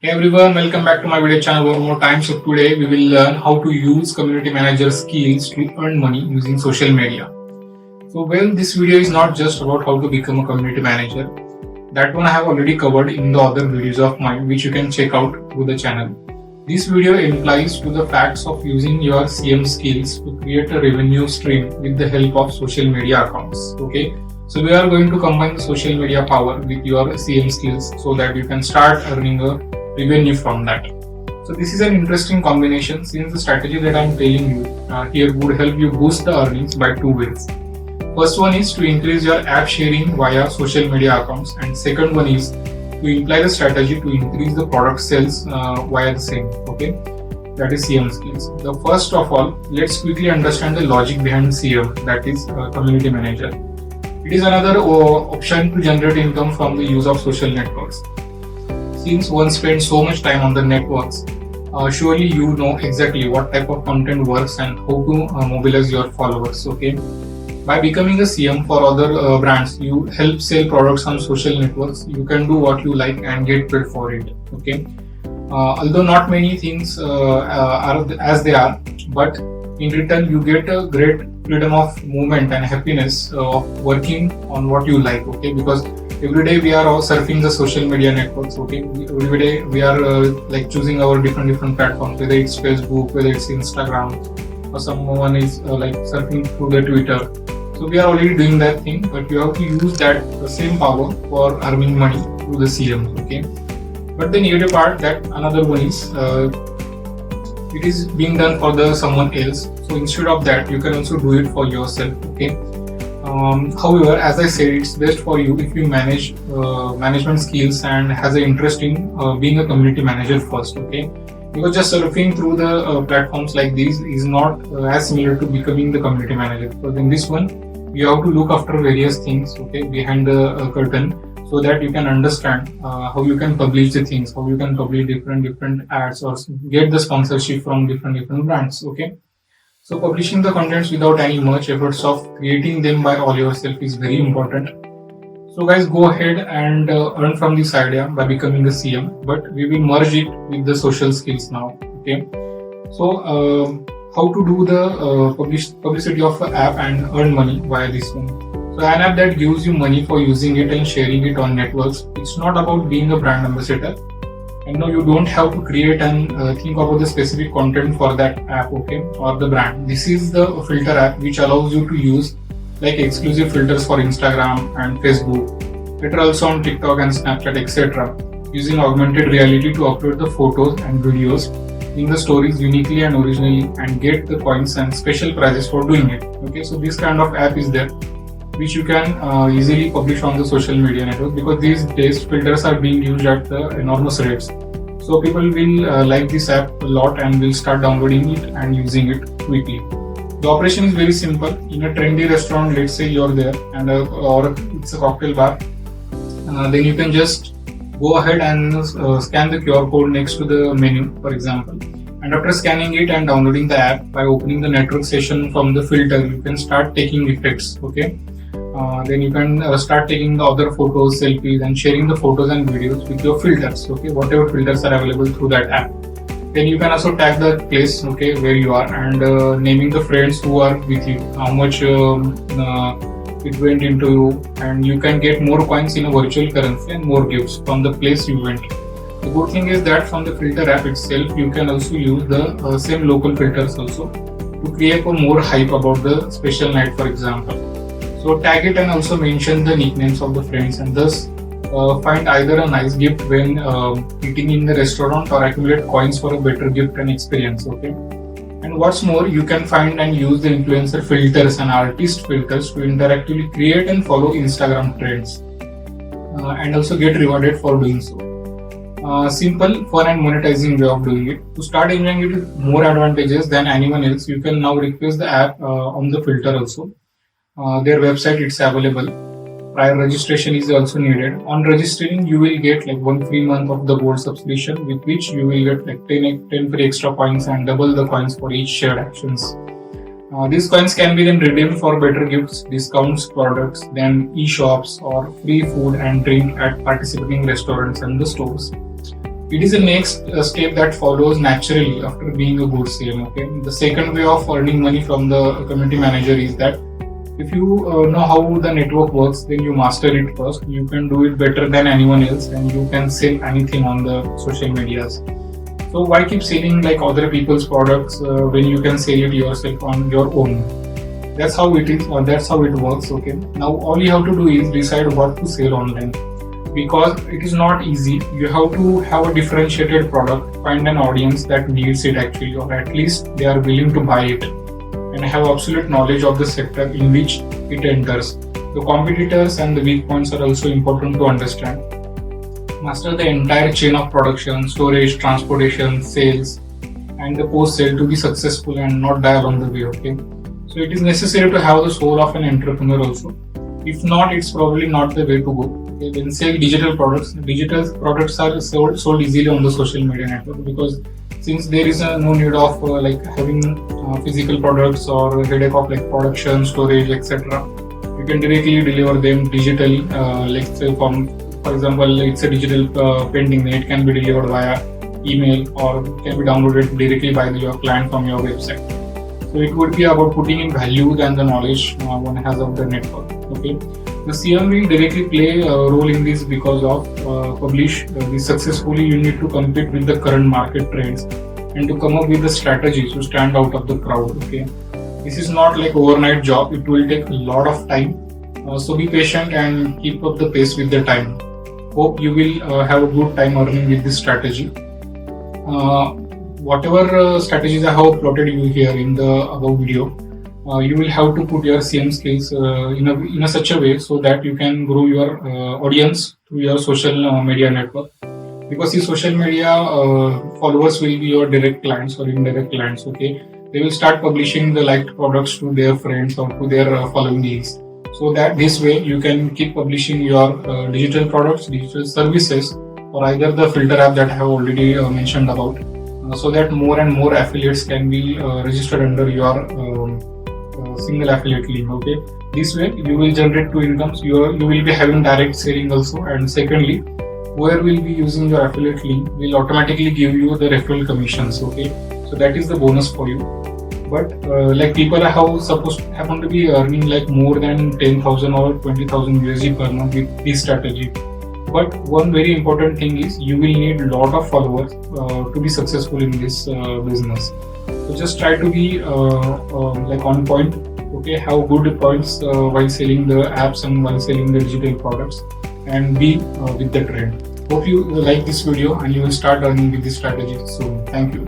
Hey everyone, welcome back to my video channel one more time. So today we will learn how to use community manager skills to earn money using social media. So this video is not just about how to become a community manager. That one I have already covered in the other videos of mine, which you can check out through the channel. This video implies to the facts of using your CM skills to create a revenue stream with the help of social media accounts. Okay. So we are going to combine the social media power with your CM skills so that you can start earning a revenue from that. So this is an interesting combination since the strategy that I am telling you here would help you boost the earnings by two ways. First one is to increase your app sharing via social media accounts, and second one is to imply the strategy to increase the product sales via the same. Okay, that is CM skills. The first of all, let's quickly understand the logic behind CM, that is community manager. It is another option to generate income from the use of social networks. Since one spends so much time on the networks, surely you know exactly what type of content works and how to mobilize your followers. Okay, by becoming a CM for other brands, you help sell products on social networks. You can do what you like and get paid for it. Okay, although not many things are as they are, but in return you get a great freedom of movement and happiness of working on what you like. Okay, because every day we are all surfing the social media networks. Okay, every day we are like choosing our different platforms, whether it's Facebook, whether it's Instagram, or someone is like surfing through the Twitter. So we are already doing that thing, but you have to use that same power for earning money through the CM. Okay, but the negative part, that another one is it is being done for the someone else. So instead of that, you can also do it for yourself. Okay. However, as I said, it's best for you if you manage management skills and has an interest in being a community manager first. Okay, because just surfing through the platforms like these is not as similar to becoming the community manager. Because in this one, you have to look after various things. Okay, behind the curtain, so that you can understand how you can publish the things, how you can publish different ads or get the sponsorship from different brands. Okay. So publishing the contents without any much efforts of creating them by all yourself is very important. So guys, go ahead and earn from this idea by becoming a CM, but we will merge it with the social skills now. Okay. So how to do the publicity of an app and earn money via this one. So an app that gives you money for using it and sharing it on networks. It's not about being a brand ambassador. And no, you don't have to create and think about the specific content for that app, okay, or the brand. This is the filter app which allows you to use like exclusive filters for Instagram and Facebook. Better also on TikTok and Snapchat, etc. Using augmented reality to upload the photos and videos in the stories uniquely and originally and get the coins and special prizes for doing it. Okay, so this kind of app is there, which you can easily publish on the social media network, because these days filters are being used at the enormous rates. So people will like this app a lot and will start downloading it and using it quickly. The operation is very simple. In a trendy restaurant, let's say you're there and or it's a cocktail bar, then you can just go ahead and scan the QR code next to the menu, for example. And after scanning it and downloading the app, by opening the network session from the filter, you can start taking effects. Okay. Then you can start taking the other photos, selfies, and sharing the photos and videos with your filters. Okay, whatever filters are available through that app. Then you can also tag the place, okay, where you are, and naming the friends who are with you, how much it went into you, and you can get more coins in a virtual currency and more gifts from the place you went. The good thing is that from the filter app itself, you can also use the same local filters also to create a more hype about the special night, for example. So tag it and also mention the nicknames of the friends, and thus find either a nice gift when eating in the restaurant or accumulate coins for a better gift and experience. Okay. And what's more, you can find and use the influencer filters and artist filters to interactively create and follow Instagram trends and also get rewarded for doing so. Simple, fun and monetizing way of doing it. To start enjoying it with more advantages than anyone else, you can now request the app on the filter also. Their website, it's available. Prior registration is also needed. On registering, you will get like 1 free month of the gold subscription, with which you will get like 10 free extra points and double the coins for each shared actions. These coins can be then redeemed for better gifts, discounts, products, then e-shops or free food and drink at participating restaurants and the stores. It is the next step that follows naturally after being a good CM. Okay. The second way of earning money from the community manager is that if you know how the network works, then you master it first. You can do it better than anyone else, and you can sell anything on the social medias. So why keep selling like other people's products when you can sell it yourself on your own? That's how it is, or that's how it works. Okay. Now all you have to do is decide what to sell online, because it is not easy. You have to have a differentiated product, find an audience that needs it actually, or at least they are willing to buy it, and have absolute knowledge of the sector in which it enters. The competitors and the weak points are also important to understand. Master the entire chain of production, storage, transportation, sales, and the post sale to be successful and not die along the way. Okay, so it is necessary to have the soul of an entrepreneur also. If not, it's probably not the way to go. Okay, when say digital products are sold easily on the social media network, because since there is no need of like having physical products or headache of like production, storage, etc. You can directly deliver them digitally. Like say for example, it's a digital painting, then it can be delivered via email or can be downloaded directly by your client from your website. So it would be about putting in value than the knowledge one has of the network. Okay, the CM will directly play a role in this because of publish this successfully. You need to compete with the current market trends and to come up with the strategies to stand out of the crowd. Okay, this is not like overnight job. It will take a lot of time. So be patient and keep up the pace with the time. Hope you will have a good time earning with this strategy. Whatever strategies I have plotted you here in the above video, you will have to put your CM skills in a such a way so that you can grow your audience through your social media network. Because the social media followers will be your direct clients or indirect clients. Okay, they will start publishing the liked products to their friends or to their following leads. So that this way you can keep publishing your digital products, digital services, or either the filter app that I have already mentioned about, so that more and more affiliates can be registered under your single affiliate link. Okay, this way you will generate two incomes. You will be having direct selling also, and secondly, whoever will be using your affiliate link will automatically give you the referral commissions. Okay, so that is the bonus for you. But like people are supposed to happen to be earning like more than 10,000 or 20,000 USD per month with this strategy. But one very important thing is you will need a lot of followers to be successful in this business. So just try to be like on point. Okay, have good points while selling the apps and while selling the digital products, and be with the trend. Hope you like this video and you will start earning with this strategy soon. Thank you.